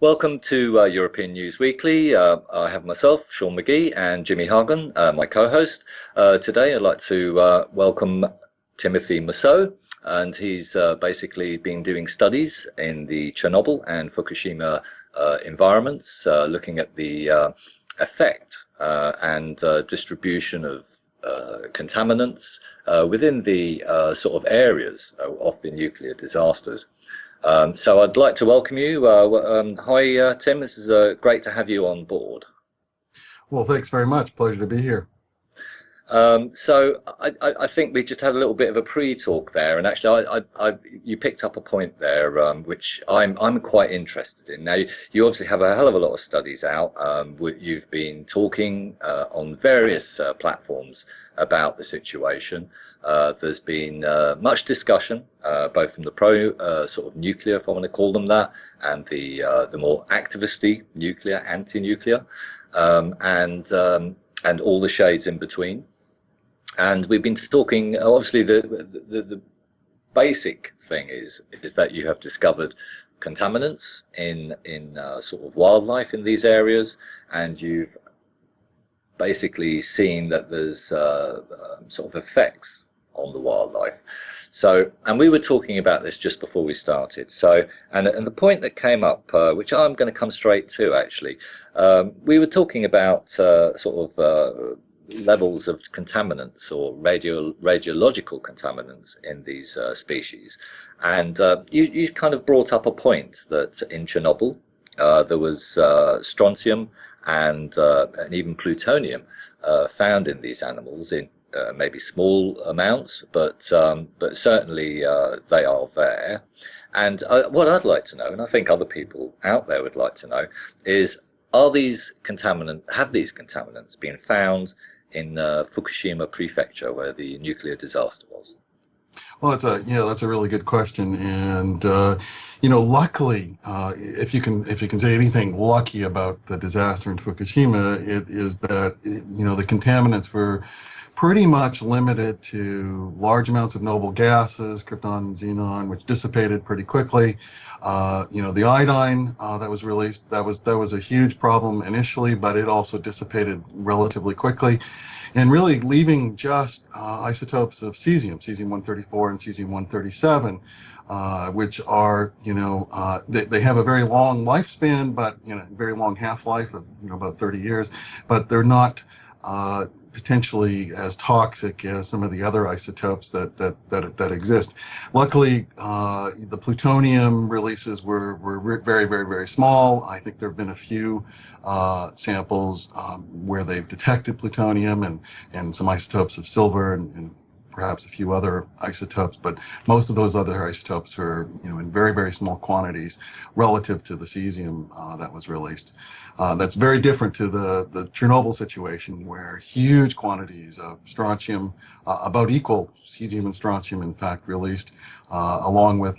Welcome to European News Weekly. I have myself, Sean McGee, and Jimmy Hagen, my co-host. Today I'd like to welcome Timothy Mousseau, and he's basically been doing studies in the Chernobyl and Fukushima environments, looking at the effect and distribution of contaminants within the sort of areas of the nuclear disasters. So I'd like to welcome you. Hi, Tim. This is great to have you on board. Well, thanks very much. Pleasure to be here. So I think we just had a little bit of a pre-talk there, and actually, you picked up a point there, which I'm quite interested in. Now, you obviously have a hell of a lot of studies out. You've been talking on various platforms about the situation. There's been much discussion, both from the pro sort of nuclear, if I want to call them that, and the more activisty nuclear, anti-nuclear, and all the shades in between. And we've been talking. Obviously, the basic thing is that you have discovered contaminants in sort of wildlife in these areas, and you've basically seen that there's sort of effects on the wildlife. So, and we were talking about this just before we started. So, and the point that came up, which I'm going to come straight to actually, we were talking about sort of levels of contaminants or radiological contaminants in these species, and you kind of brought up a point that in Chernobyl there was strontium and even plutonium found in these animals in maybe small amounts, but certainly they are there. And what I'd like to know, and I think other people out there would like to know, is have these contaminants been found in Fukushima Prefecture, where the nuclear disaster was? Well, that's a really good question, and luckily, if you can say anything lucky about the disaster in Fukushima, it is that the contaminants were pretty much limited to large amounts of noble gases, krypton and xenon, which dissipated pretty quickly. The iodine that was released, that was a huge problem initially, but it also dissipated relatively quickly, and really leaving just isotopes of cesium, cesium-134 and cesium-137, which are, they have a very long lifespan, but very long half-life of about 30 years, but they're not potentially as toxic as some of the other isotopes that exist. Luckily, the plutonium releases were very, very, very small. I think there have been a few samples where they've detected plutonium and some isotopes of silver and perhaps a few other isotopes, but most of those other isotopes are in very, very small quantities relative to the cesium that was released. That's very different to the Chernobyl situation, where huge quantities of strontium, about equal cesium and strontium, in fact, released, along with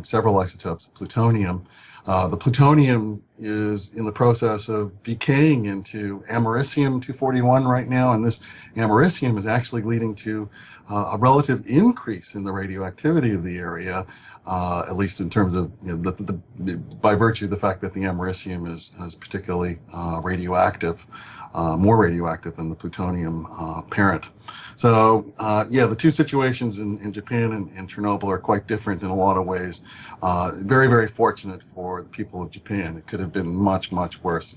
several isotopes of plutonium. The plutonium is in the process of decaying into americium-241 right now, and this americium is actually leading to a relative increase in the radioactivity of the area, at least in terms of by virtue of the fact that the americium is particularly radioactive, more radioactive than the plutonium parent. So the two situations in Japan and Chernobyl are quite different in a lot of ways. Very, very fortunate for the people of Japan. It could have been much, much worse.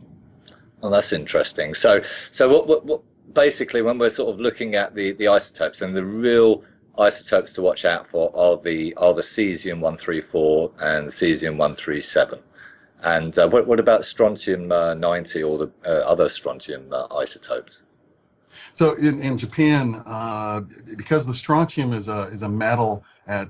Well, that's interesting. So what basically, when we're sort of looking at the isotopes, and the real isotopes to watch out for are the cesium-134 and cesium-137. And what about strontium-90 or the other strontium isotopes? So in Japan, because the strontium is a metal at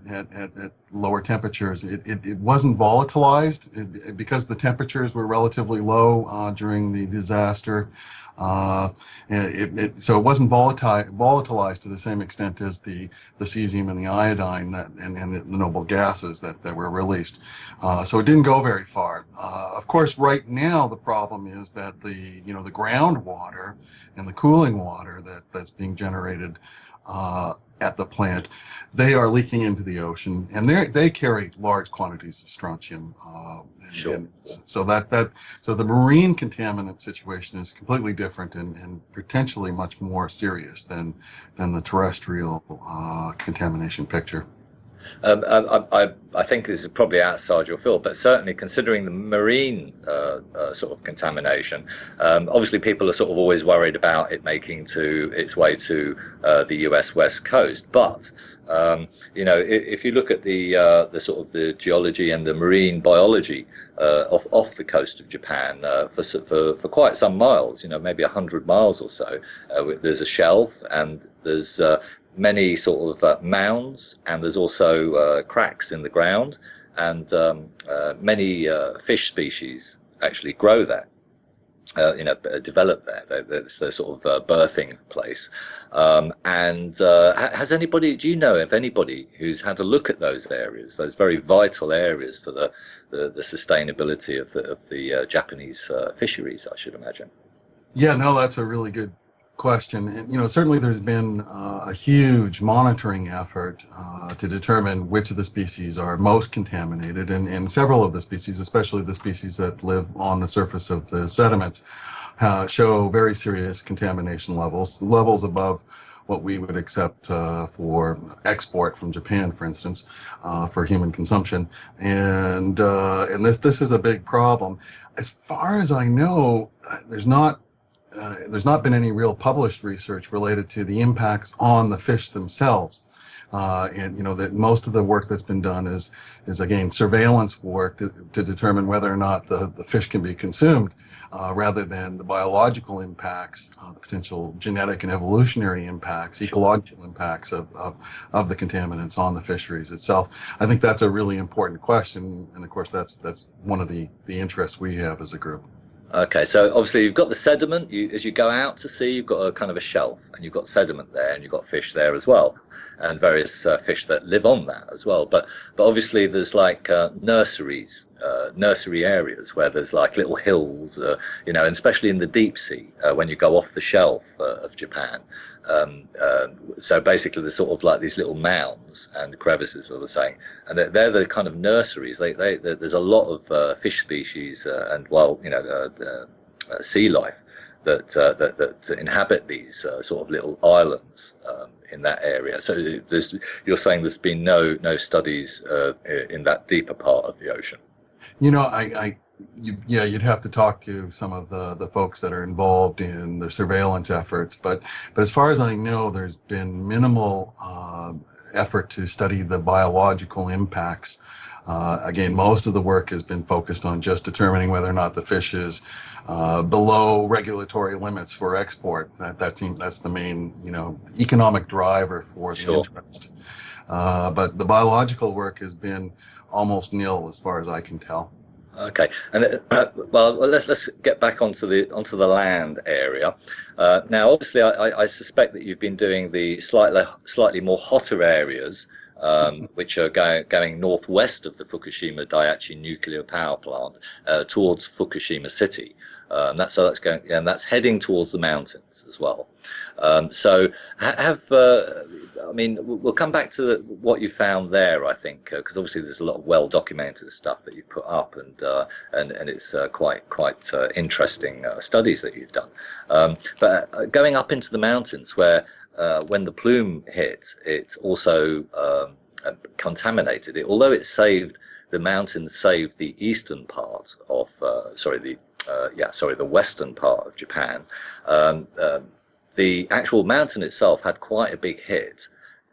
lower temperatures, it wasn't volatilized because the temperatures were relatively low during the disaster. So it wasn't volatilized to the same extent as the cesium and the iodine and the noble gases that were released. So it didn't go very far. Of course, right now the problem is that the groundwater and the cooling water that's being generated at the plant, they are leaking into the ocean, and they carry large quantities of strontium. Sure. And so so the marine contaminant situation is completely different and potentially much more serious than the terrestrial contamination picture. I think this is probably outside your field, but certainly considering the marine sort of contamination, obviously people are sort of always worried about it making its way to the US West Coast. But you know, if you look at the sort of the geology and the marine biology off the coast of Japan for quite some miles, you know, maybe 100 miles or so, there's a shelf and there's many sort of mounds, and there's also cracks in the ground, and many fish species actually grow there, you know, develop there. It's their sort of birthing place. Has anybody, do you know of anybody who's had a look at those areas, those very vital areas for the sustainability of the Japanese fisheries, I should imagine? Yeah, no, that's a really good question. And, you know, certainly there's been a huge monitoring effort to determine which of the species are most contaminated, and several of the species, especially the species that live on the surface of the sediments, show very serious contamination levels above what we would accept for export from Japan, for instance, for human consumption. And this is a big problem. As far as I know, there's not been any real published research related to the impacts on the fish themselves. And you know that most of the work that's been done is again surveillance work to determine whether or not the fish can be consumed, rather than the biological impacts, the potential genetic and evolutionary impacts, ecological impacts of the contaminants on the fisheries itself. I think that's a really important question, and of course that's one of the interests we have as a group. Okay, so obviously you've got the sediment. As you go out to sea, you've got a kind of a shelf, and you've got sediment there, and you've got fish there as well, and various fish that live on that as well. But obviously there's like nurseries, nursery areas where there's like little hills, you know, and especially in the deep sea when you go off the shelf of Japan. So basically there's sort of like these little mounds and crevices, as I was saying, and they're the kind of nurseries. There's a lot of fish species and you know, sea life that inhabit these sort of little islands in that area. So you're saying there's been no studies in that deeper part of the ocean? You know, yeah, you'd have to talk to some of the folks that are involved in the surveillance efforts, but as far as I know, there's been minimal effort to study the biological impacts. Again, most of the work has been focused on just determining whether or not the fish is below regulatory limits for export. That's the main, you know, economic driver for the interest. But the biological work has been almost nil, as far as I can tell. Okay, and well, let's get back onto the land area. Now, obviously, I suspect that you've been doing the slightly more hotter areas, which are going northwest of the Fukushima Daiichi nuclear power plant towards Fukushima City. That's heading towards the mountains as well. So I mean, we'll come back to what you found there, I think, because obviously there's a lot of well-documented stuff that you've put up, and it's quite interesting studies that you've done. But going up into the mountains, where when the plume hit, it also contaminated it. Although the mountains saved the eastern part of the western part of Japan. The actual mountain itself had quite a big hit,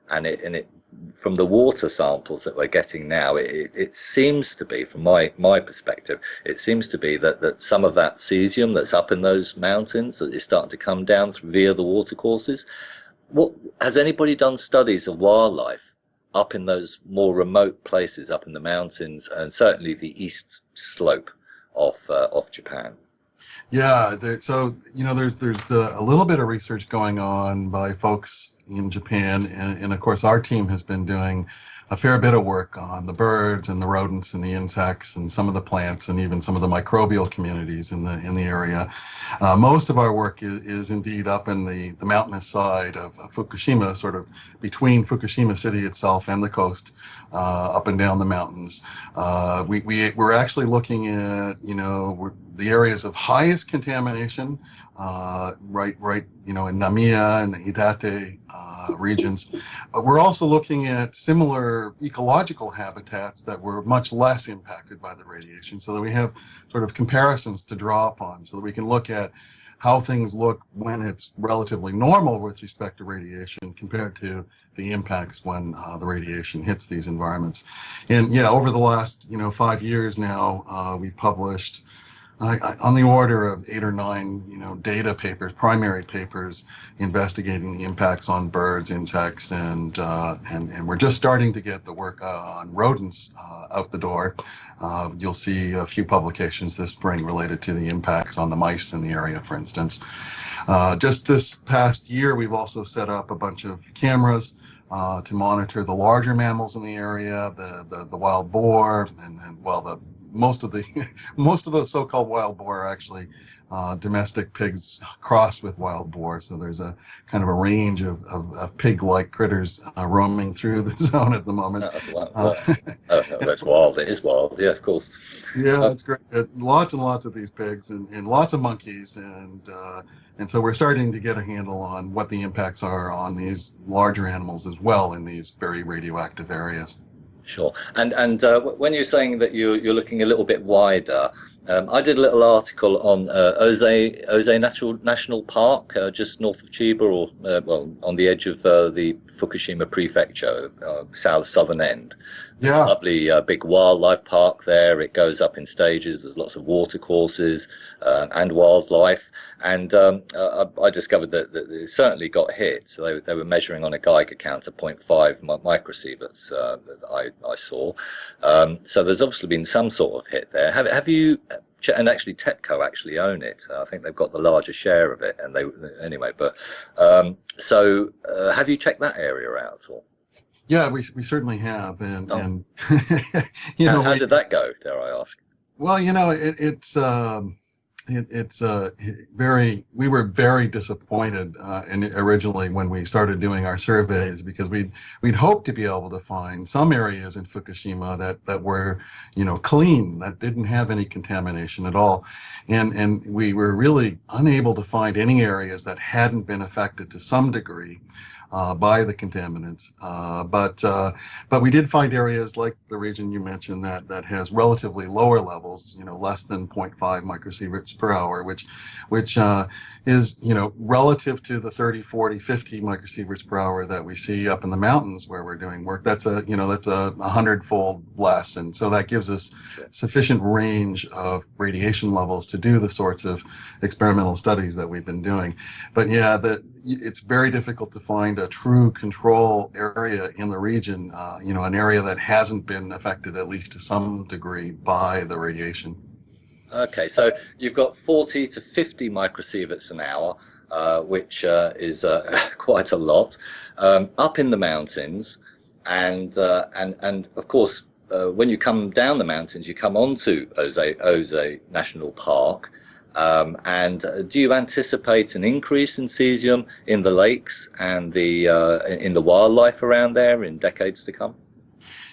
and it from the water samples that we're getting now, it seems to be, from my perspective, it seems to be that some of that cesium that's up in those mountains that is starting to come down via the watercourses. Has anybody done studies of wildlife up in those more remote places, up in the mountains, and certainly the east slope of Japan? Yeah, so you know, there's a little bit of research going on by folks in Japan, and of course our team has been doing a fair bit of work on the birds and the rodents and the insects and some of the plants and even some of the microbial communities in the area. Most of our work is indeed up in the mountainous side of Fukushima, sort of between Fukushima city itself and the coast, up and down the mountains. We're actually looking at, the areas of highest contamination, right, in Namiya and the Iitate regions. We're also looking at similar ecological habitats that were much less impacted by the radiation, so that we have sort of comparisons to draw upon, so that we can look at how things look when it's relatively normal with respect to radiation compared to the impacts when the radiation hits these environments. And yeah, over the last 5 years now, we've published on the order of 8 or 9 data papers, primary papers, investigating the impacts on birds, insects, and we're just starting to get the work on rodents out the door. You'll see a few publications this spring related to the impacts on the mice in the area, for instance. Just this past year, we've also set up a bunch of cameras to monitor the larger mammals in the area, the wild boar, and then, well, most of the so-called wild boar are actually domestic pigs crossed with wild boar. So there's a kind of a range of pig-like critters roaming through the zone at the moment. No, that's wild. Oh, no, that's wild. It is wild. Yeah, of course. Yeah, that's great. Lots and lots of these pigs and lots of monkeys, and so we're starting to get a handle on what the impacts are on these larger animals as well in these very radioactive areas. Sure. And when you're saying that you're looking a little bit wider, I did a little article on Ose National Park, just north of Chiba, or well, on the edge of the Fukushima Prefecture, southern end. Yeah. It's a lovely big wildlife park there. It goes up in stages. There's lots of water courses and wildlife. And I discovered that it certainly got hit. So they were measuring on a Geiger counter 0.5 microsieverts that I saw. So there's obviously been some sort of hit there. Have you? And actually, TEPCO actually own it. I think they've got the larger share of it. And anyway. But so have you checked that area out at all? Yeah, we certainly have, and how did that go? Dare I ask? Well, it's we were very disappointed originally when we started doing our surveys, because we'd hoped to be able to find some areas in Fukushima that were clean, that didn't have any contamination at all, and we were really unable to find any areas that hadn't been affected to some degree by the contaminants, but we did find areas like the region you mentioned that has relatively lower levels, less than 0.5 microsieverts per hour, which is relative to the 30, 40, 50 microsieverts per hour that we see up in the mountains where we're doing work. That's a 100-fold less, and so that gives us sufficient range of radiation levels to do the sorts of experimental studies that we've been doing. But yeah, it's very difficult to find a true control area in the region, an area that hasn't been affected, at least to some degree, by the radiation. Okay, so you've got 40 to 50 microsieverts an hour, which is quite a lot, up in the mountains, and of course, when you come down the mountains, you come onto Ose National Park. And do you anticipate an increase in cesium in the lakes and in the wildlife around there in decades to come?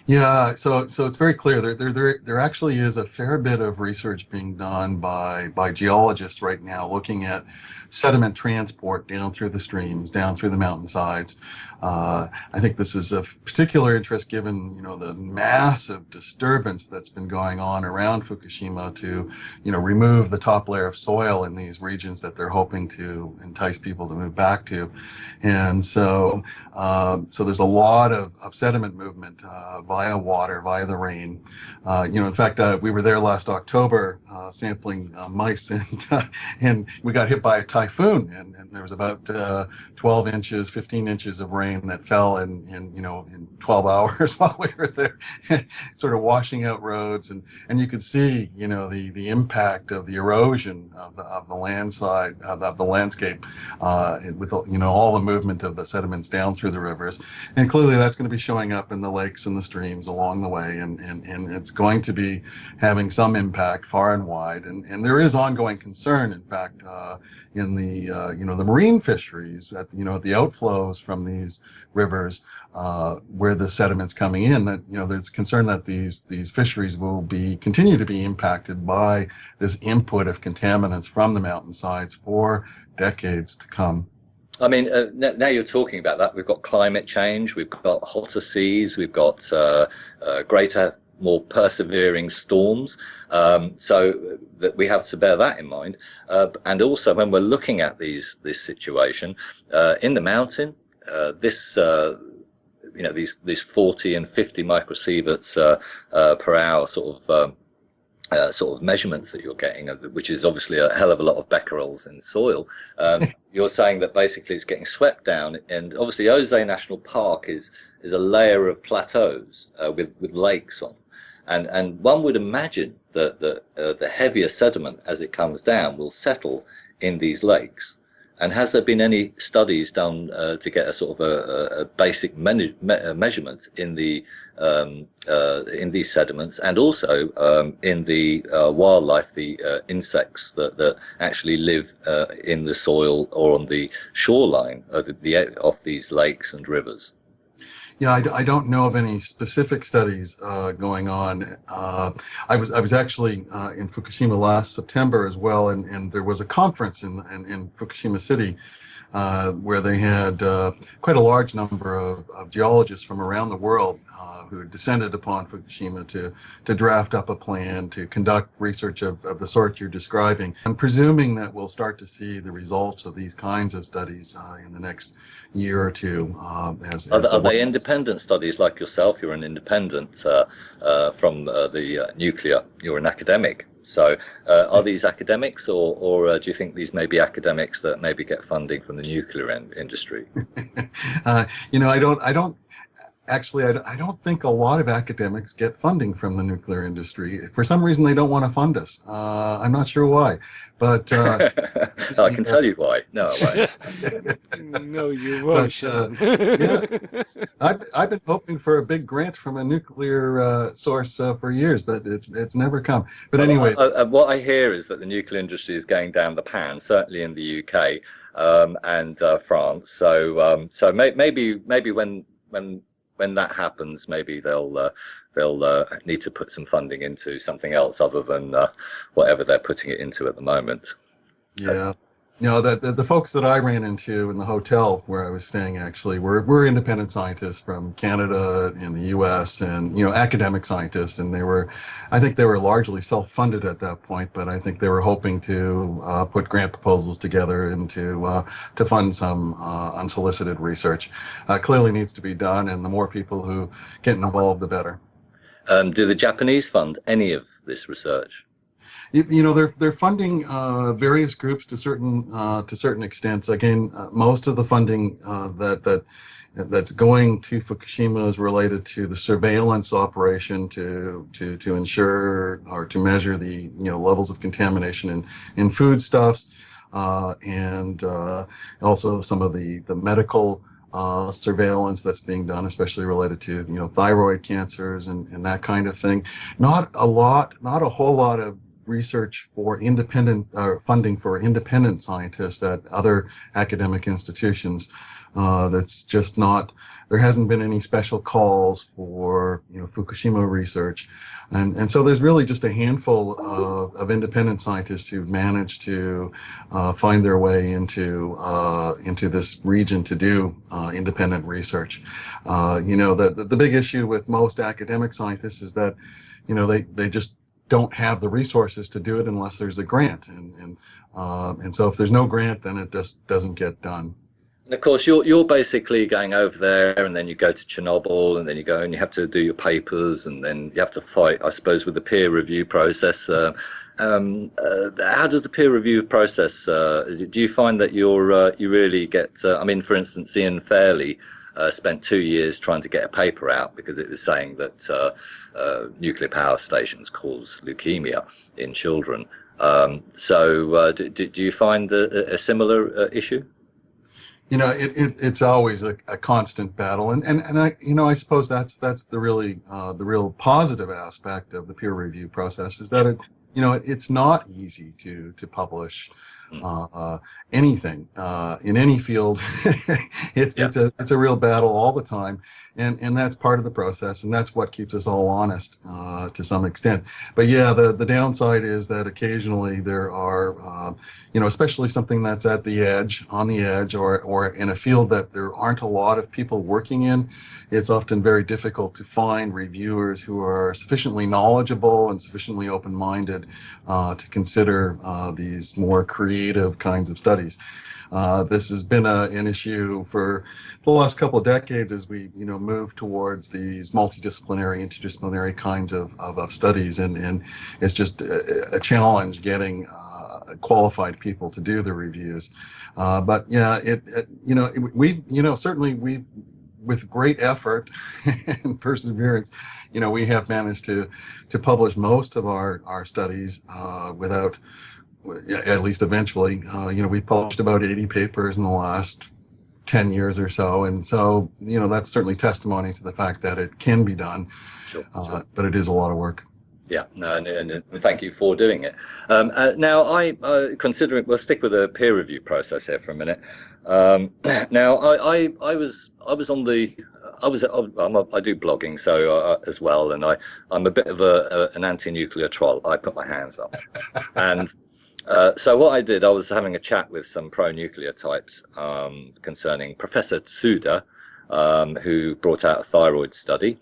Yeah, so it's very clear. There actually is a fair bit of research being done by geologists right now, looking at sediment transport down through the streams, down through the mountainsides. I think this is of particular interest given the massive disturbance that's been going on around Fukushima to remove the top layer of soil in these regions that they're hoping to entice people to move back to. And so there's a lot of sediment movement via water, via the rain. In fact, we were there last October sampling mice, and we got hit by a typhoon, and there was about 12 inches, 15 inches of rain that fell in 12 hours while we were there, sort of washing out roads, and you could see, the impact of the erosion of the landside, of the landscape, with all the movement of the sediments down through the rivers. And clearly that's going to be showing up in the lakes and the streams along the way, and it's going to be having some impact far and wide. And there is ongoing concern, in fact, in the the marine fisheries at the outflows from these rivers, where the sediment's coming in, that there's concern that these fisheries will continue to be impacted by this input of contaminants from the mountainsides for decades to come. I mean, now you're talking about that. We've got climate change, we've got hotter seas, we've got greater, more persevering storms. So that we have to bear that in mind. And also, when we're looking at this situation in the mountain, these 40 and 50 microsieverts per hour sort of measurements that you're getting, which is obviously a hell of a lot of becquerels in soil. You're saying that basically it's getting swept down, and obviously Ozay National Park is a layer of plateaus with lakes on, and one would imagine that the heavier sediment as it comes down will settle in these lakes. And has there been any studies done to get a sort of a basic measurement in these sediments, and also in the wildlife, the insects that actually live in the soil or on the shoreline of these lakes and rivers? Yeah, I don't know of any specific studies going on. I was actually in Fukushima last September as well, and there was a conference in Fukushima City where they had quite a large number of geologists from around the world who had descended upon Fukushima to draft up a plan to conduct research of the sort you're describing. I'm presuming that we'll start to see the results of these kinds of studies in the next year or two. Are they independent studies like yourself? You're an independent from the nuclear. You're an academic. So are these academics, or do you think these may be academics that maybe get funding from the nuclear industry? I don't. Actually, I don't think a lot of academics get funding from the nuclear industry. For some reason, they don't want to fund us. I'm not sure why, but I can tell you why. No, I won't. No, you won't. Yeah, I've been hoping for a big grant from a nuclear source for years, but it's never come. But anyway, what I hear is that the nuclear industry is going down the pan, certainly in the UK and France. So maybe when that happens, maybe they'll need to put some funding into something else other than whatever they're putting it into at the moment. Yeah. The folks that I ran into in the hotel where I was staying actually were independent scientists from Canada and the US, and academic scientists, and I think they were largely self-funded at that point, but I think they were hoping to put grant proposals together and to fund some unsolicited research. Clearly needs to be done, and the more people who get involved, the better. Do the Japanese fund any of this research? They're funding various groups to certain extents. Again, most of the funding that's going to Fukushima is related to the surveillance operation to ensure or to measure the levels of contamination in foodstuffs, and also some of the medical surveillance that's being done, especially related to thyroid cancers and that kind of thing. Not a whole lot of research for independent funding for independent scientists at other academic institutions. That's just not, there hasn't been any special calls for Fukushima research, and so there's really just a handful of independent scientists who've managed to find their way into this region to do independent research. The big issue with most academic scientists is that they just don't have the resources to do it unless there's a grant, and so if there's no grant, then it just doesn't get done. And of course, you're basically going over there, and then you go to Chernobyl, and then you go and you have to do your papers, and then you have to fight, I suppose, with the peer review process. How does the peer review process? Do you find that you really get? I mean, for instance, Ian Fairley spent 2 years trying to get a paper out because it was saying that nuclear power stations cause leukemia in children. Do you find a similar issue? It's always a constant battle, and I suppose that's the real positive aspect of the peer review process is that it's not easy to publish anything in any field. It's a real battle all the time, and that's part of the process, and that's what keeps us all honest to some extent. But yeah, the downside is that occasionally there are especially something that's on the edge, or in a field that there aren't a lot of people working in. It's often very difficult to find reviewers who are sufficiently knowledgeable and sufficiently open-minded to consider these more creative kinds of studies. This has been an issue for the last couple of decades as we move towards these multidisciplinary, interdisciplinary kinds of studies, and it's just a challenge getting qualified people to do the reviews. But yeah, certainly we've, with great effort and perseverance, we have managed to publish most of our studies without, at least eventually. We've published about 80 papers in the last 10 years or so, and so that's certainly testimony to the fact that it can be done. Sure. But it is a lot of work. Yeah, no, and thank you for doing it. Now, considering, we'll stick with the peer review process here for a minute. Now, I do blogging as well, and I'm a bit of an anti-nuclear troll. I put my hands up, and so what I did, I was having a chat with some pro-nuclear types concerning Professor Tsuda, who brought out a thyroid study.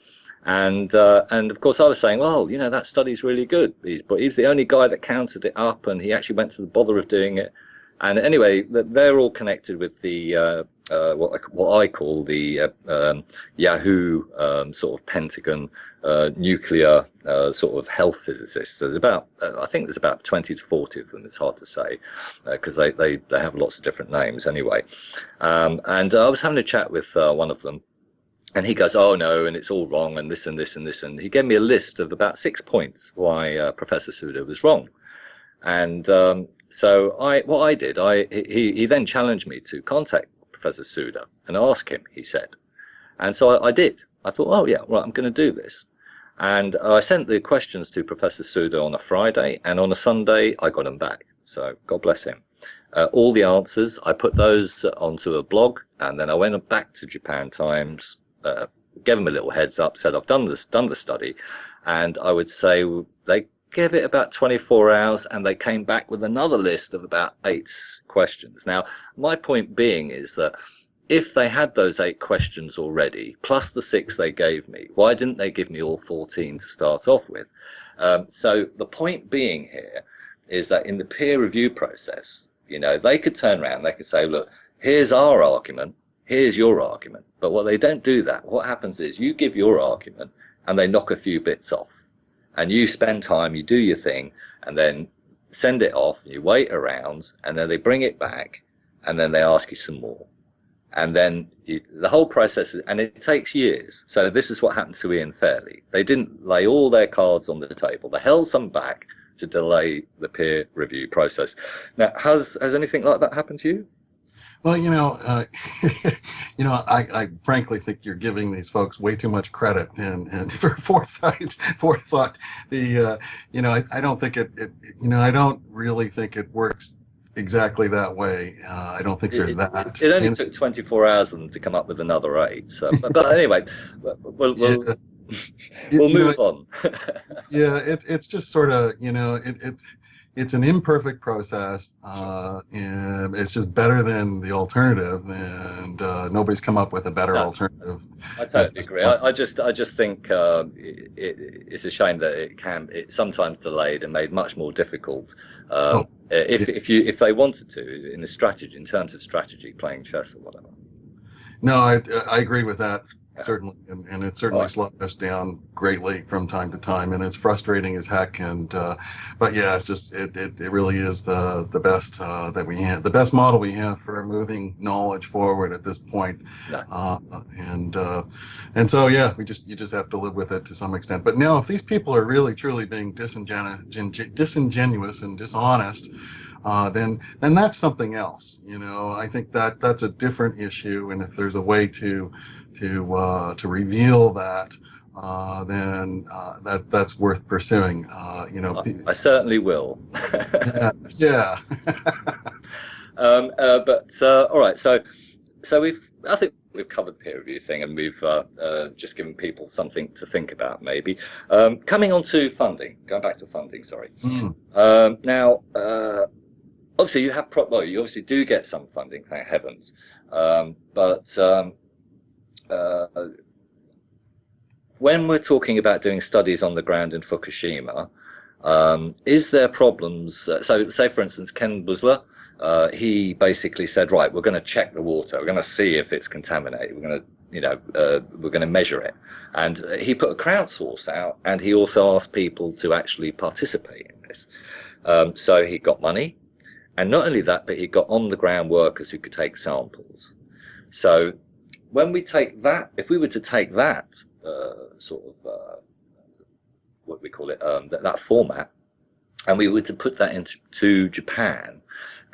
And of course I was saying, well, that study's really good. But he's the only guy that counted it up, and he actually went to the bother of doing it. And anyway, they're all connected with the what I call the Yahoo sort of Pentagon nuclear sort of health physicists. So there's about I think there's about 20 to 40 of them. It's hard to say because they have lots of different names anyway. And I was having a chat with one of them. And he goes, oh no, and it's all wrong, and this and this and this, and he gave me a list of about 6 points why Professor Tsuda was wrong. And so what I did, he then challenged me to contact Professor Tsuda and ask him. He said, and so I did. I thought, oh yeah, right, I'm going to do this. And I sent the questions to Professor Tsuda on a Friday, and on a Sunday I got them back. So God bless him. All the answers, I put those onto a blog, and then I went back to Japan Times. Gave them a little heads up, said I've done the study, and I would say they gave it about 24 hours and they came back with another list of about 8 questions. Now, my point being is that if they had those 8 questions already, plus the 6 they gave me, why didn't they give me all 14 to start off with? So the point being here is that in the peer review process, they could turn around, they could say, look, here's our argument, here's your argument. But what they don't do that. What happens is you give your argument and they knock a few bits off. And you spend time, you do your thing, and then send it off, you wait around, and then they bring it back, and then they ask you some more. And then the whole process, and it takes years. So this is what happened to Ian Fairley. They didn't lay all their cards on the table. They held some back to delay the peer review process. Now, has anything like that happened to you? Well, I frankly think you're giving these folks way too much credit and for forethought. I don't think I don't really think it works exactly that way. I don't think they're that. It only took 24 hours for them to come up with another 8. So, but anyway, we'll move on. Yeah, it's just sort of, it's an imperfect process, and it's just better than the alternative, and nobody's come up with a better No, alternative I at totally this agree. point. I just think it's a shame that it's sometimes delayed and made much more difficult. Oh, yeah. If they wanted to in the strategy, in terms of strategy, playing chess or whatever. No, I agree with that, Yeah. certainly, and it All certainly right. slowed us down greatly from time to time, and it's frustrating as heck. And but yeah, it's just it really is the best that we have, the best model we have for moving knowledge forward at this point. No. Uh, and and so yeah, you just have to live with it to some extent. But now, if these people are really truly being disingenuous and dishonest, then that's something else. I think that that's a different issue, and if there's a way to reveal that, then that's worth pursuing. I certainly will. Yeah, yeah. But all right, so I think we've covered the peer review thing, and we've just given people something to think about, maybe. Coming on to funding, going back to funding, sorry. Now, obviously, you obviously do get some funding, thank heavens. But when we're talking about doing studies on the ground in Fukushima, is there problems? So, say for instance, Ken Busler, he basically said, right, we're going to check the water. We're going to see if it's contaminated. We're going to, we're going to measure it. And he put a crowdsource out, and he also asked people to actually participate in this. So he got money, and not only that, but he got on the ground workers who could take samples. So when we take that, if we were to take that what we call it, that format, and we were to put that into Japan,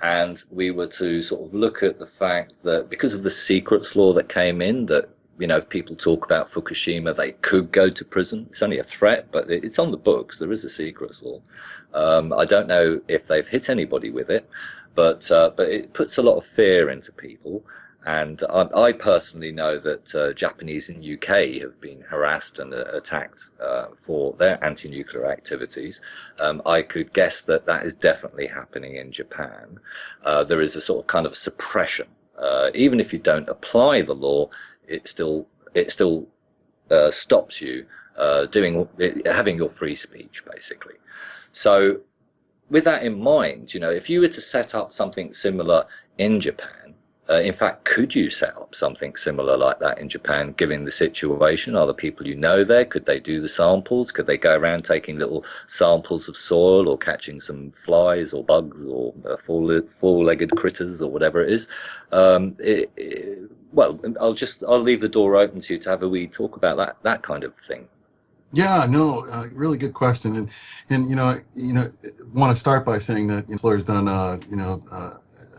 and we were to sort of look at the fact that because of the secrets law that came in, that if people talk about Fukushima, they could go to prison. It's only a threat, but it's on the books. There is a secrets law. I don't know if they've hit anybody with it, but it puts a lot of fear into people. And I personally know that Japanese in UK have been harassed and attacked for their anti-nuclear activities. I could guess that that is definitely happening in Japan. There is a sort of kind of suppression. Even if you don't apply the law, it still stops you having your free speech, basically. So with that in mind, if you were to set up something similar in Japan, in fact, could you set up something similar like that in Japan, given the situation? Are the people there? Could they do the samples? Could they go around taking little samples of soil or catching some flies or bugs or four-legged critters or whatever it is? Well, I'll leave the door open to you to have a wee talk about that kind of thing. Yeah, no, really good question, and want to start by saying that Slur's done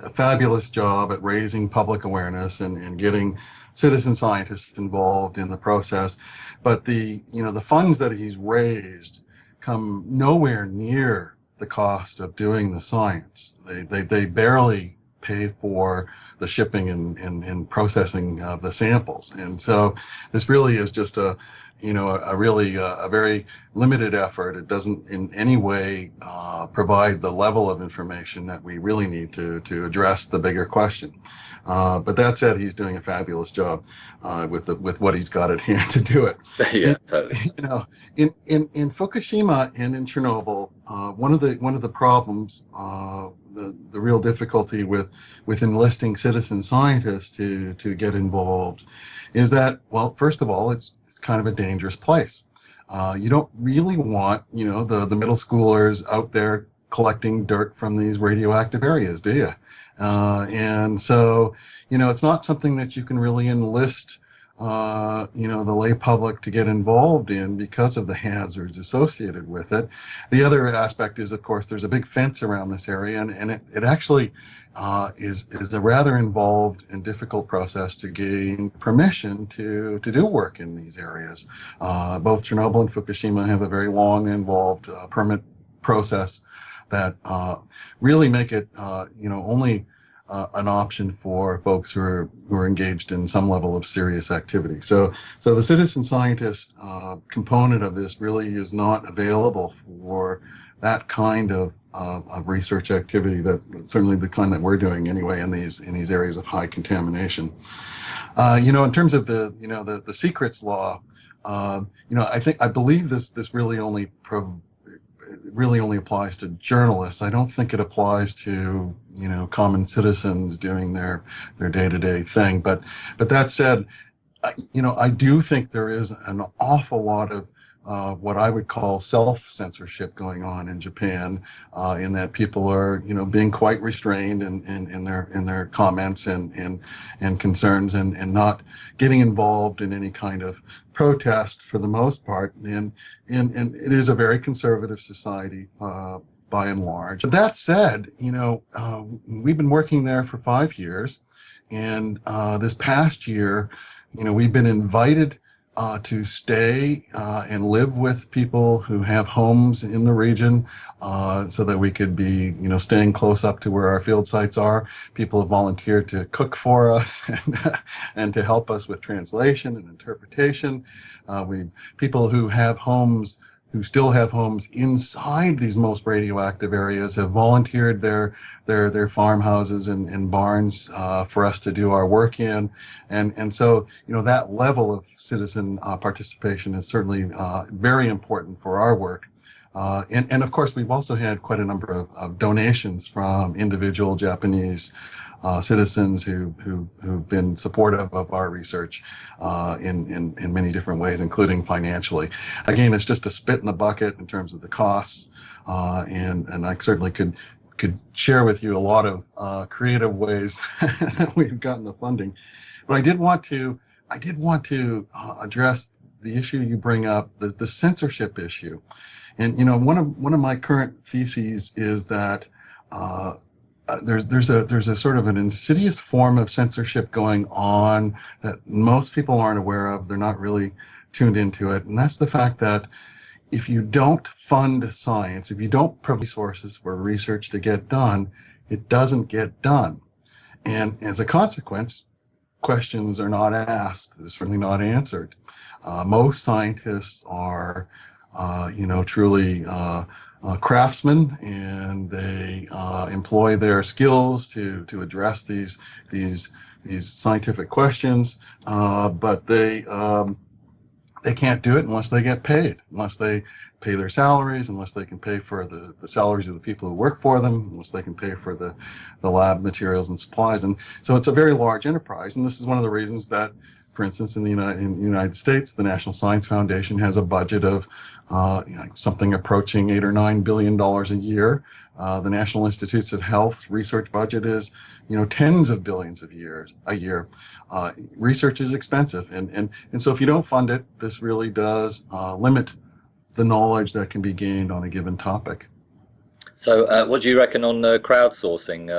a fabulous job at raising public awareness and getting citizen scientists involved in the process. But the funds that he's raised come nowhere near the cost of doing the science. They barely pay for the shipping and processing of the samples. And so this really is just a very limited effort. It doesn't in any way provide the level of information that we really need to address the bigger question. But that said, he's doing a fabulous job with what he's got at hand to do it. Yeah, totally. In Fukushima and in Chernobyl, one of the problems, the real difficulty with enlisting citizen scientists to get involved is that, well, first of all, it's kind of a dangerous place. You don't really want, the middle schoolers out there collecting dirt from these radioactive areas, do you? And so, it's not something that you can really enlist, the lay public to get involved in because of the hazards associated with it. The other aspect is, of course, there's a big fence around this area, and it actually is a rather involved and difficult process to gain permission to do work in these areas. Both Chernobyl and Fukushima have a very long and involved permit process that really make it only an option for folks who are engaged in some level of serious activity. So the citizen scientist component of this really is not available for that kind of of research activity, that certainly the kind that we're doing anyway in these areas of high contamination. In terms of the secrets law, I believe this really only applies to journalists. I don't think it applies to common citizens doing their day-to-day thing. But that said, I do think there is an awful lot of what I would call self-censorship going on in Japan, in that people are being quite restrained in their comments and concerns, and not getting involved in any kind of protest for the most part, and it is a very conservative society by and large. But that said, we've been working there for 5 years, and this past year, we've been invited to stay and live with people who have homes in the region, so that we could be, staying close up to where our field sites are. People have volunteered to cook for us and to help us with translation and interpretation. People who have homes, who still have homes inside these most radioactive areas, have volunteered their farmhouses and barns for us to do our work in, and so that level of citizen participation is certainly very important for our work. And of course, we've also had quite a number of donations from individual Japanese citizens who've been supportive of our research in many different ways, including financially. Again, it's just a spit in the bucket in terms of the costs, and I certainly could share with you a lot of creative ways that we've gotten the funding. But I did want to address the issue you bring up, the censorship issue. And one of my current theses is that there's a sort of an insidious form of censorship going on that most people aren't aware of. They're not really tuned into it, and that's the fact that if you don't fund science, if you don't provide resources for research to get done, it doesn't get done. And as a consequence, questions are not asked. They're certainly not answered. Most scientists are, truly craftsmen, and they employ their skills to address these scientific questions, but they can't do it unless they get paid, unless they pay their salaries, unless they can pay for the salaries of the people who work for them, unless they can pay for the lab materials and supplies. And so it's a very large enterprise. And this is one of the reasons that, for instance, in the United States, the National Science Foundation has a budget of something approaching $8 or $9 billion a year. The National Institutes of Health research budget is, tens of billions a year. Research is expensive, and so if you don't fund it, this really does limit the knowledge that can be gained on a given topic. So, what do you reckon on crowdsourcing?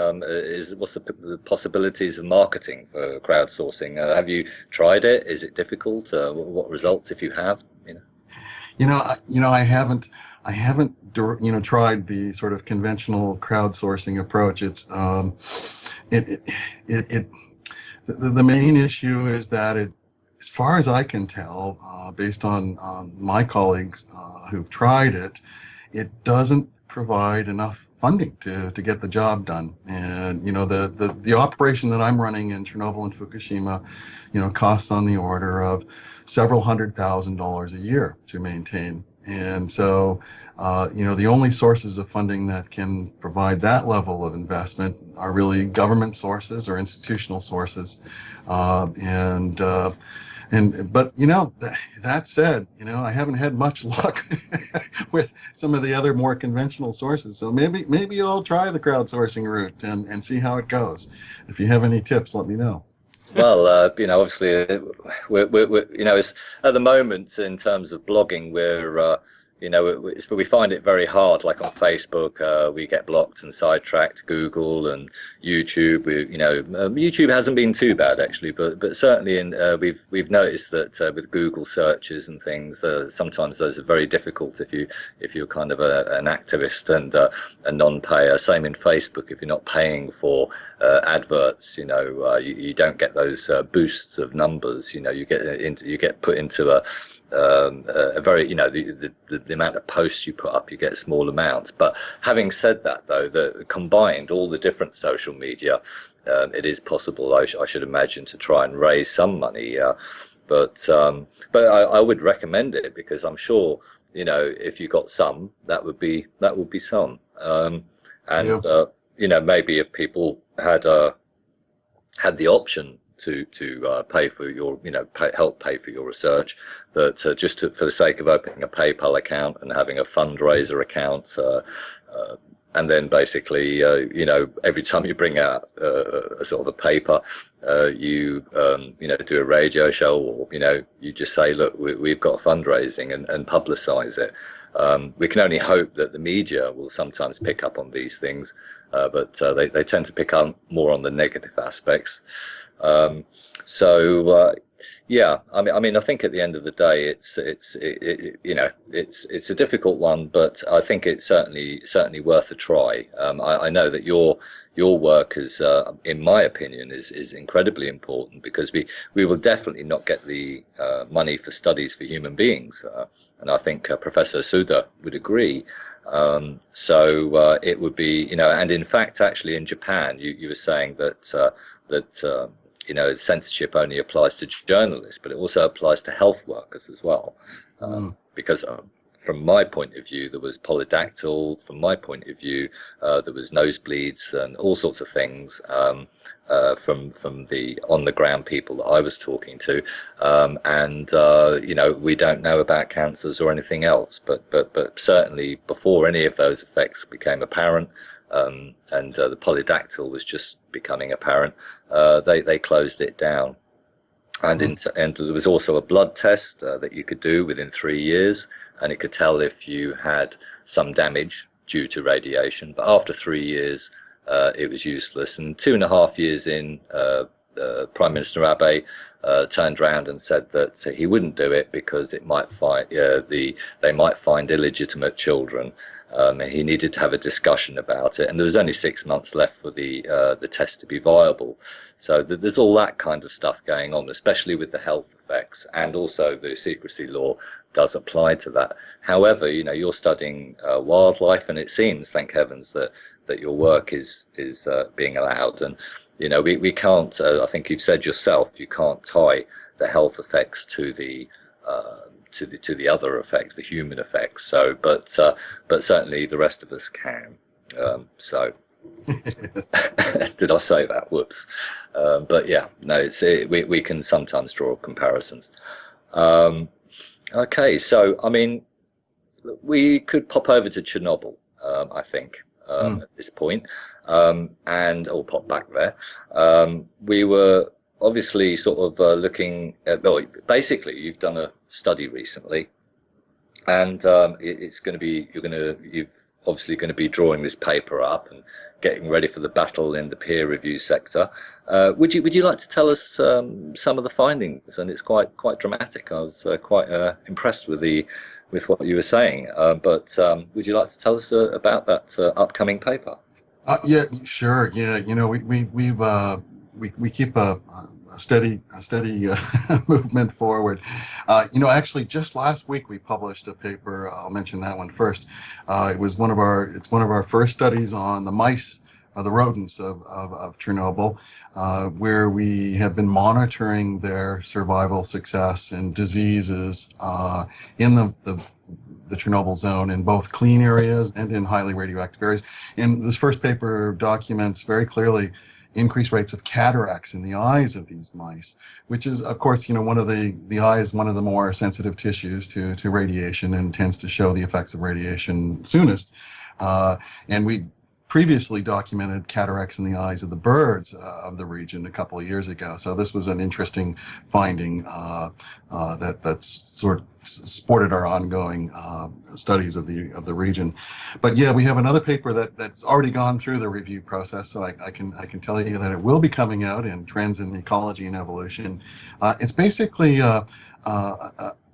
What's the possibilities of marketing for crowdsourcing? Have you tried it? Is it difficult? What results, if you have? I haven't tried the sort of conventional crowdsourcing approach. It's the main issue is that as far as I can tell, based on my colleagues who've tried it, it doesn't provide enough funding to get the job done. And the operation that I'm running in Chernobyl and Fukushima, costs on the order of several $100,000 a year to maintain. And so the only sources of funding that can provide that level of investment are really government sources or institutional sources. But that said, I haven't had much luck with some of the other more conventional sources. So maybe I'll try the crowdsourcing route and see how it goes. If you have any tips, let me know. Well, obviously, it's, at the moment, in terms of blogging, we're we find it very hard. Like on Facebook, we get blocked and sidetracked. Google and YouTube, YouTube hasn't been too bad actually, but certainly we've noticed that with Google searches and things, sometimes those are very difficult if you're kind of an activist and a non-payer. Same in Facebook, if you're not paying for adverts, you don't get those boosts of numbers. You get put into a very, the amount of posts you put up, you get small amounts. But having said that, though, combined all the different social media, it is possible, I should imagine, to try and raise some money. But I would recommend it, because I'm sure, if you got some, that would be some. Maybe if people had the option to pay for your, help pay for your research, that for the sake of opening a PayPal account and having a fundraiser account, and then basically, every time you bring out a sort of a paper, you do a radio show, or you just say, look, we've got fundraising, and publicize it. We can only hope that the media will sometimes pick up on these things, but they tend to pick up more on the negative aspects. Yeah, I mean, I think at the end of the day, it's a difficult one, but I think it's certainly worth a try. I know that your work is, in my opinion, is incredibly important, because we will definitely not get the money for studies for human beings, and I think Professor Suda would agree. It would be, and in fact, actually, in Japan, you were saying that censorship only applies to journalists, but it also applies to health workers as well. Because from my point of view, there was polydactyl. From my point of view, there was nosebleeds and all sorts of things from the on-the-ground people that I was talking to. We don't know about cancers or anything else, but certainly before any of those effects became apparent, and the polydactyl was just becoming apparent, they closed it down. And there was also a blood test that you could do within 3 years, and it could tell if you had some damage due to radiation. But after 3 years, it was useless. And 2.5 years in, Prime Minister Abe turned around and said that he wouldn't do it because it might they might find illegitimate children. He needed to have a discussion about it, and there was only 6 months left for the test to be viable. So there's all that kind of stuff going on, especially with the health effects, and also the secrecy law does apply to that. However, you're studying wildlife, and it seems, thank heavens, that your work is being allowed. And we can't. I think you've said yourself, you can't tie the health effects to the other effects, the human effects. So, but certainly the rest of us can. Did I say that? Whoops. But yeah, no, we can sometimes draw comparisons. Okay, so I mean, we could pop over to Chernobyl, I think, at this point, or pop back there. We were obviously sort of looking at, well, basically you've done a study recently, and it's going to be, you've obviously going to be drawing this paper up and getting ready for the battle in the peer review sector. Would you like to tell us some of the findings? And it's quite dramatic. I was quite impressed with what you were saying. But would you like to tell us about that upcoming paper? Yeah, sure. Yeah, we keep a steady movement forward. Actually, just last week we published a paper. I'll mention that one first. It's one of our first studies on the mice, the rodents of Chernobyl, where we have been monitoring their survival success and diseases in the Chernobyl zone, in both clean areas and in highly radioactive areas. And this first paper documents very clearly increased rates of cataracts in the eyes of these mice, which is, of course, one of the eye is one of the more sensitive tissues to radiation and tends to show the effects of radiation soonest. And we previously documented cataracts in the eyes of the birds of the region a couple of years ago. So this was an interesting finding that's sort of supported our ongoing studies of the region. But yeah, we have another paper that's already gone through the review process, so I can tell you that it will be coming out in Trends in Ecology and Evolution. It's basically an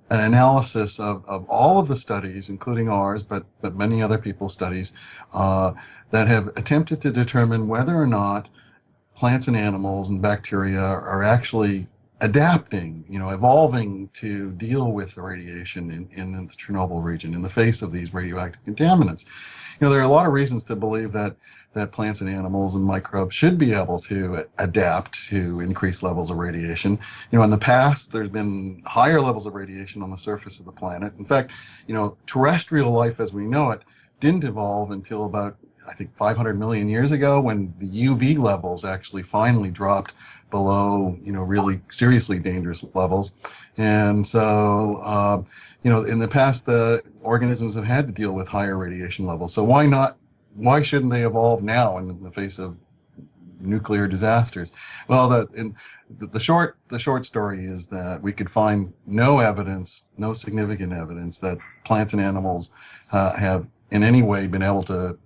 analysis of all of the studies, including ours, but many other people's studies, that have attempted to determine whether or not plants and animals and bacteria are actually adapting, evolving to deal with the radiation in the Chernobyl region in the face of these radioactive contaminants. There are a lot of reasons to believe that plants and animals and microbes should be able to adapt to increased levels of radiation. In the past, there's been higher levels of radiation on the surface of the planet. In fact, terrestrial life as we know it didn't evolve until about, I think, 500 million years ago, when the UV levels actually finally dropped below, really seriously dangerous levels. And so, in the past, the organisms have had to deal with higher radiation levels. So why shouldn't they evolve now in the face of nuclear disasters? Well, the short story is that we could find no significant evidence that plants and animals have in any way been able to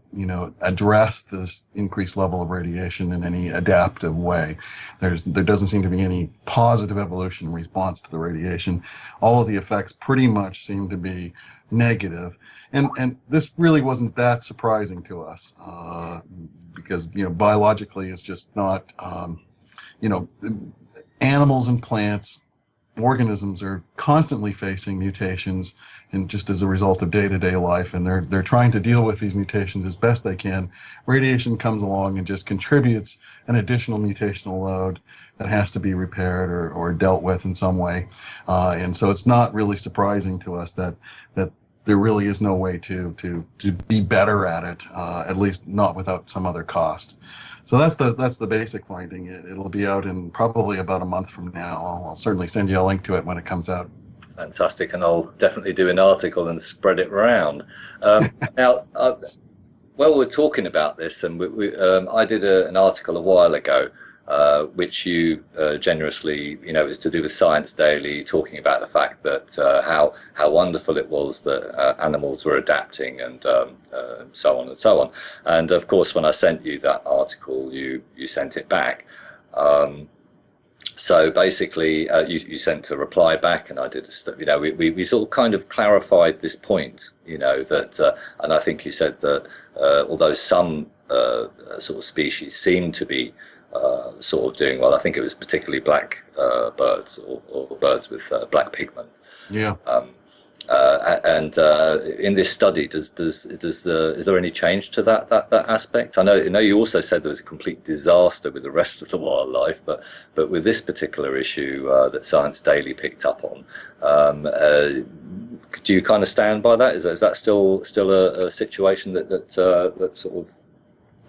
address this increased level of radiation in any adaptive way. There doesn't seem to be any positive evolution response to the radiation. All of the effects pretty much seem to be negative. And this really wasn't that surprising to us because, biologically it's just not, animals and plants, organisms are constantly facing mutations, and just as a result of day-to-day life, and they're trying to deal with these mutations as best they can. Radiation comes along and just contributes an additional mutational load that has to be repaired or dealt with in some way. And so it's not really surprising to us that there really is no way to be better at it, at least not without some other cost. So that's the basic finding. It'll be out in probably about a month from now. I'll certainly send you a link to it when it comes out. Fantastic, and I'll definitely do an article and spread it around. Now, while we're talking about this, and I did an article a while ago, which you generously, is to do with Science Daily, talking about the fact that how wonderful it was that animals were adapting and so on and so on. And of course, when I sent you that article, you sent it back. So basically, you sent a reply back, and I did. We sort of kind of clarified this point, that, and I think you said that although some sort of species seem to be sort of doing well, I think it was particularly black birds or birds with black pigment. Yeah. And in this study, is there any change to that aspect? I know you also said there was a complete disaster with the rest of the wildlife, but with this particular issue that Science Daily picked up on, do you kind of stand by that? Is that still a situation that sort of?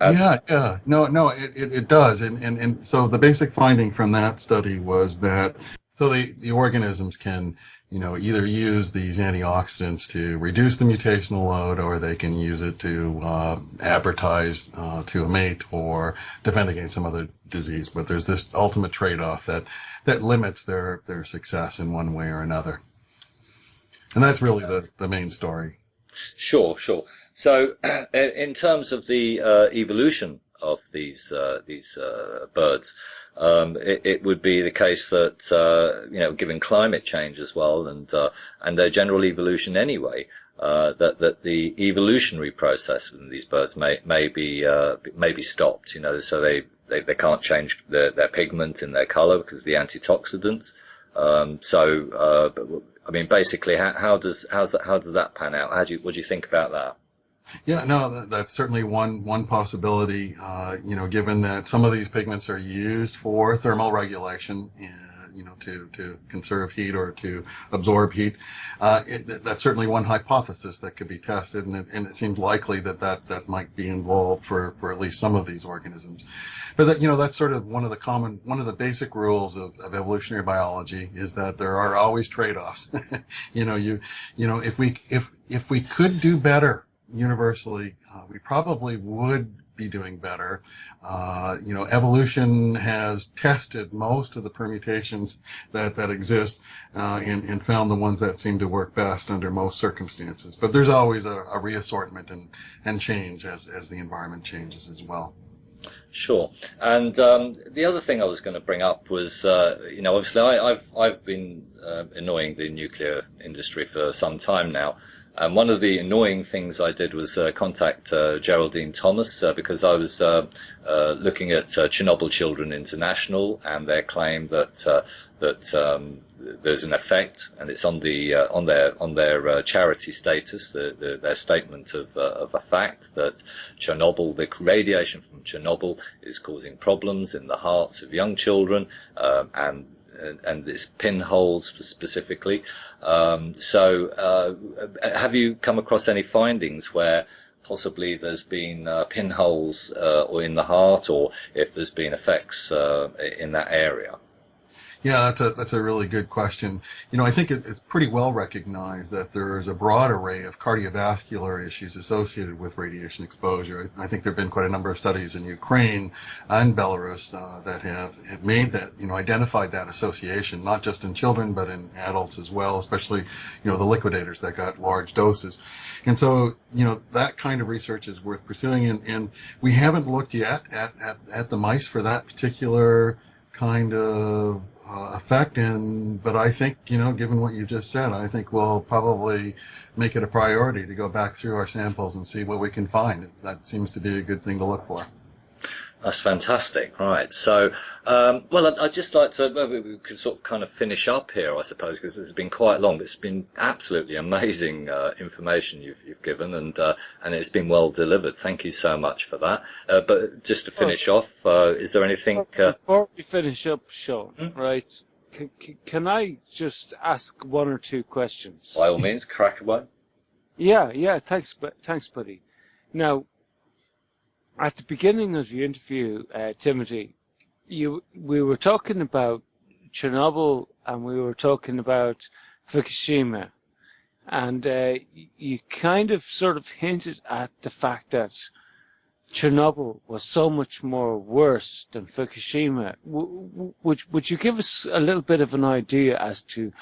Yeah. No, it does. And so the basic finding from that study was that the organisms can either use these antioxidants to reduce the mutational load, or they can use it to advertise to a mate or defend against some other disease. But there's this ultimate trade-off that limits their success in one way or another. And that's really the main story. Sure. So, in terms of the evolution of these birds, it would be the case that given climate change as well, and their general evolution anyway, that the evolutionary process in these birds may be stopped. So they can't change their pigment in their color because of the antioxidants. I mean, basically, how does that pan out? What do you think about that? Yeah, no, that's certainly one possibility. Given that some of these pigments are used for thermal regulation, to conserve heat or to absorb heat, that's certainly one hypothesis that could be tested, and it seems likely that might be involved for at least some of these organisms. But that's sort of one of the basic rules of evolutionary biology is that there are always trade-offs. If we could do better universally, we probably would be doing better. Evolution has tested most of the permutations that exist and found the ones that seem to work best under most circumstances. But there's always a reassortment and change as the environment changes as well. Sure. And the other thing I was going to bring up was, obviously I've been annoying the nuclear industry for some time now. And one of the annoying things I did was contact Geraldine Thomas because I was looking at Chernobyl Children International and their claim that that there's an effect, and it's on the on their charity status, their statement of a fact that Chernobyl, the radiation from Chernobyl, is causing problems in the hearts of young children, and its pinholes specifically. So have you come across any findings where possibly there's been pinholes or in the heart, or if there's been effects in that area? Yeah, that's a really good question. I think it's pretty well recognized that there is a broad array of cardiovascular issues associated with radiation exposure. I think there have been quite a number of studies in Ukraine and Belarus that have made that, identified that association, not just in children, but in adults as well, especially, the liquidators that got large doses. And so, that kind of research is worth pursuing. And we haven't looked yet at the mice for that particular kind of effect, but I think, given what you just said, I think we'll probably make it a priority to go back through our samples and see what we can find. That seems to be a good thing to look for. That's fantastic. Right. So, well, I'd just like to, we could sort of kind of finish up here, I suppose, because it's been quite long. It's been absolutely amazing information you've given, and it's been well delivered. Thank you so much for that. But just to finish off, is there anything? Before we finish up, Sean, right? Can I just ask one or two questions? By all means, crack away. Yeah. Thanks, buddy. Now, at the beginning of the interview, Timothy, we were talking about Chernobyl and we were talking about Fukushima, and you kind of sort of hinted at the fact that Chernobyl was so much more worse than Fukushima. Would you give us a little bit of an idea as to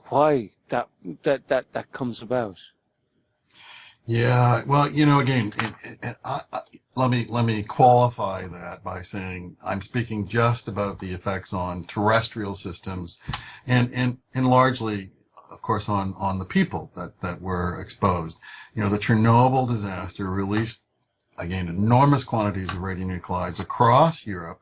why that comes about? Yeah, well, again, let me qualify that by saying I'm speaking just about the effects on terrestrial systems, and largely, of course, on the people that were exposed. The Chernobyl disaster released, again, enormous quantities of radionuclides across Europe,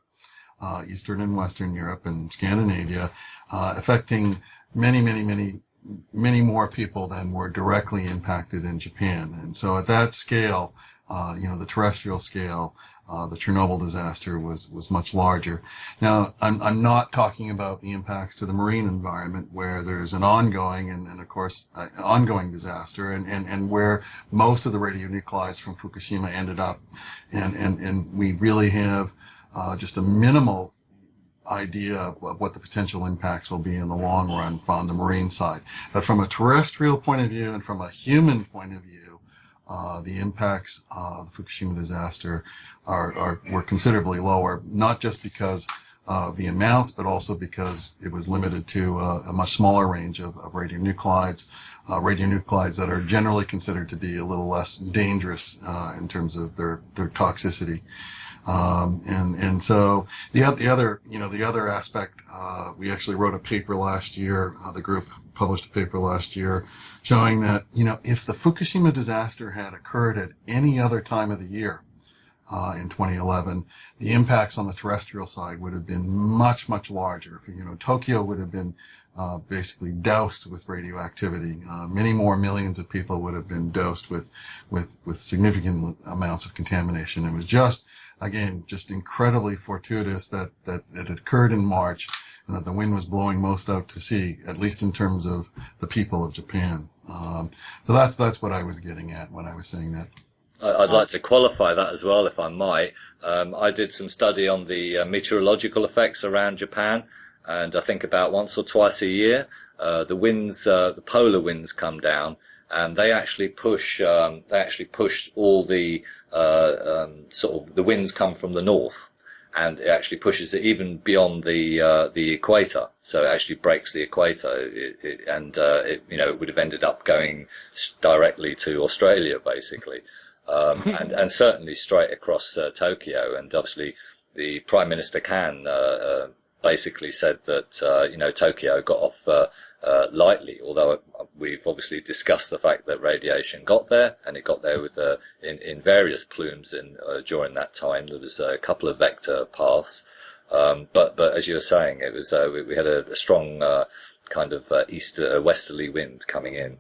Eastern and Western Europe and Scandinavia, affecting many more people than were directly impacted in Japan. And so at that scale, the terrestrial scale, the Chernobyl disaster was much larger. Now, I'm not talking about the impacts to the marine environment, where there's an ongoing and of course, ongoing disaster, and where most of the radionuclides from Fukushima ended up. And we really have just a minimal idea of what the potential impacts will be in the long run on the marine side. But from a terrestrial point of view and from a human point of view, the impacts of the Fukushima disaster were considerably lower, not just because of the amounts, but also because it was limited to a much smaller range of radionuclides that are generally considered to be a little less dangerous in terms of their toxicity. And so the other aspect, we actually wrote a paper last year. The group published a paper last year showing that, if the Fukushima disaster had occurred at any other time of the year, in 2011, the impacts on the terrestrial side would have been much, much larger. Tokyo would have been basically doused with radioactivity. Many more millions of people would have been dosed with significant amounts of contamination. It was just incredibly fortuitous that it occurred in March, and that the wind was blowing most out to sea, at least in terms of the people of Japan. So that's what I was getting at when I was saying that. I'd like to qualify that as well, if I might. I did some study on the meteorological effects around Japan, and I think about once or twice a year, the winds, the polar winds come down, and they actually push all the sort of the winds come from the north, and it actually pushes it even beyond the equator. So it actually breaks the equator, it would have ended up going directly to Australia, basically. And certainly straight across Tokyo. And obviously the Prime Minister Kan basically said that Tokyo got off lightly, although we've obviously discussed the fact that radiation got there, and it got there with in various plumes during that time. There was a couple of vector paths. But as you were saying, it was we had a strong kind of westerly wind coming in.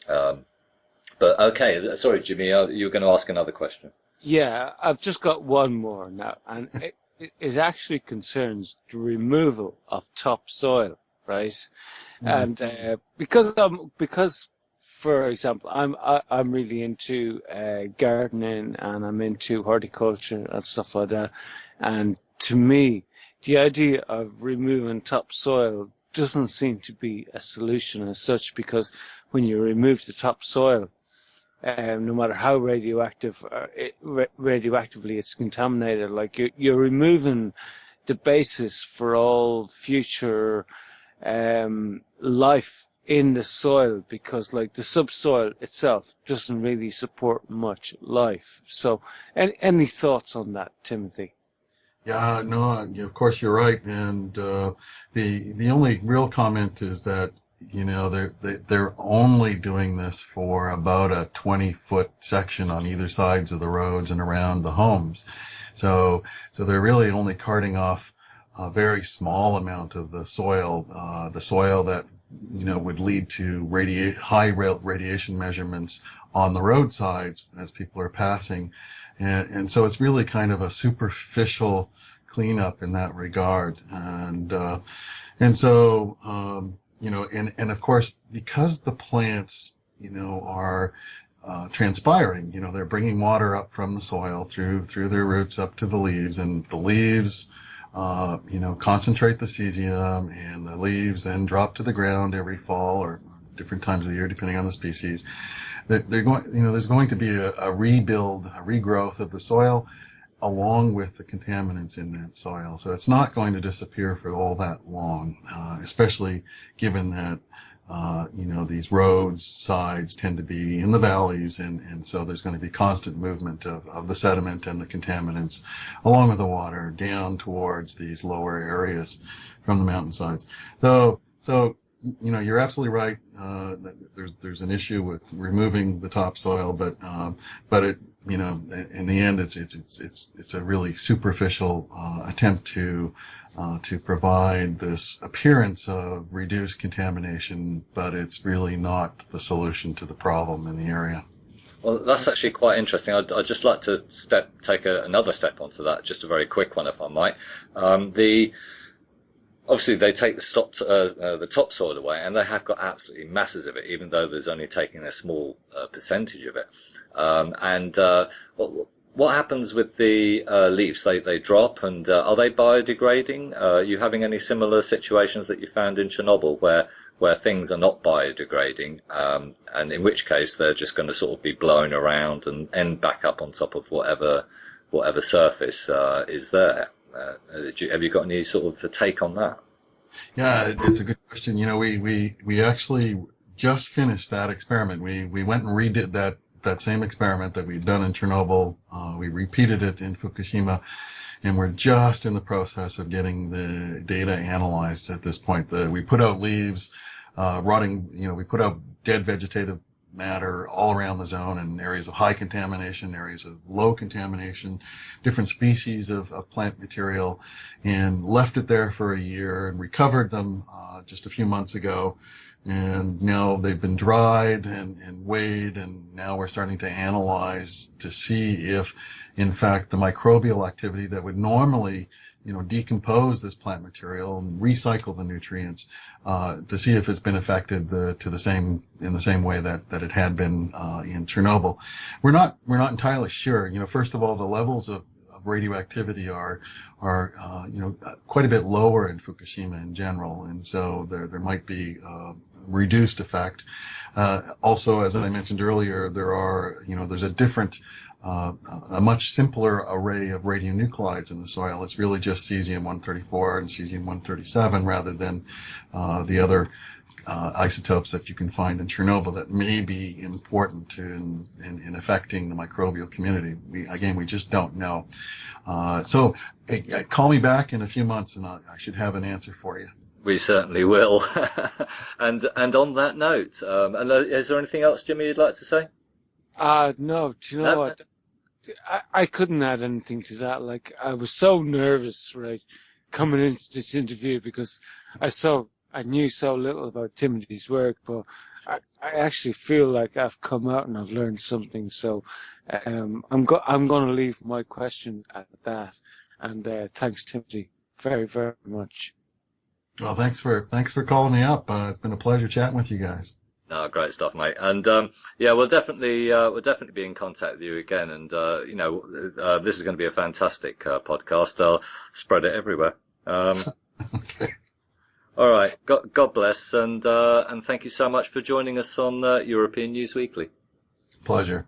But okay, sorry, Jimmy, you were going to ask another question. Yeah, I've just got one more now, and it actually concerns the removal of topsoil, right? And because, for example, I'm really into gardening, and I'm into horticulture and stuff like that. And to me, the idea of removing topsoil doesn't seem to be a solution as such, because when you remove the topsoil, no matter how radioactively it's contaminated, like you're removing the basis for all future life in the soil, because like the subsoil itself doesn't really support much life. So any thoughts on that, Timothy? Yeah, no, of course you're right. And the only real comment is that they're only doing this for about a 20-foot section on either sides of the roads and around the homes. So they're really only carting off a very small amount of the soil that would lead to high radiation measurements on the roadsides as people are passing. And so it's really kind of a superficial cleanup in that regard. And so, and of course, because the plants, are transpiring, they're bringing water up from the soil through their roots up to the leaves, and the leaves, concentrate the cesium, and the leaves then drop to the ground every fall or different times of the year, depending on the species. They're going, there's going to be a regrowth of the soil along with the contaminants in that soil. So it's not going to disappear for all that long, especially given that, these roads, sides tend to be in the valleys, and so there's going to be constant movement of the sediment and the contaminants along with the water down towards these lower areas from the mountainsides. So you're absolutely right. There's an issue with removing the topsoil, but it, in the end, it's a really superficial attempt to provide this appearance of reduced contamination, but it's really not the solution to the problem in the area. Well, that's actually quite interesting. I'd just like to take another step onto that, just a very quick one, if I might. Obviously, they take the topsoil away, and they have got absolutely masses of it, even though there's only taking a small percentage of it. What happens with the leaves? They drop, and are they biodegrading? Are you having any similar situations that you found in Chernobyl, where things are not biodegrading, and in which case they're just going to sort of be blown around and end back up on top of whatever surface is there? Have you got any sort of a take on that? Yeah, it's a good question. We actually just finished that experiment. We went and redid that same experiment that we'd done in Chernobyl. We repeated it in Fukushima, and we're just in the process of getting the data analyzed at this point. We put out leaves, rotting, we put out dead vegetative matter all around the zone in areas of high contamination, areas of low contamination, different species of plant material, and left it there for a year and recovered them just a few months ago. And now they've been dried and weighed, and now we're starting to analyze to see if, in fact, the microbial activity that would normally decompose this plant material and recycle the nutrients, to see if it's been affected in the same way that it had been in Chernobyl. We're not entirely sure. First of all, the levels of radioactivity are quite a bit lower in Fukushima in general, and so there might be reduced effect. Also, as I mentioned earlier, there's a different a much simpler array of radionuclides in the soil. It's really just cesium-134 and cesium-137 rather than the other isotopes that you can find in Chernobyl that may be important in affecting the microbial community. We just don't know. So call me back in a few months and I should have an answer for you. We certainly will. And on that note, is there anything else, Jimmy, you'd like to say? No. Do you know what? I couldn't add anything to that. Like, I was so nervous, right, coming into this interview because I knew so little about Timothy's work, but I actually feel like I've come out and I've learned something. So I'm going to leave my question at that. And thanks, Timothy, very, very much. Well, thanks for calling me up. It's been a pleasure chatting with you guys. No, great stuff, mate. And yeah, we'll definitely be in contact with you again. And this is going to be a fantastic podcast. I'll spread it everywhere. Okay. All right. God bless, and thank you so much for joining us on European News Weekly. Pleasure.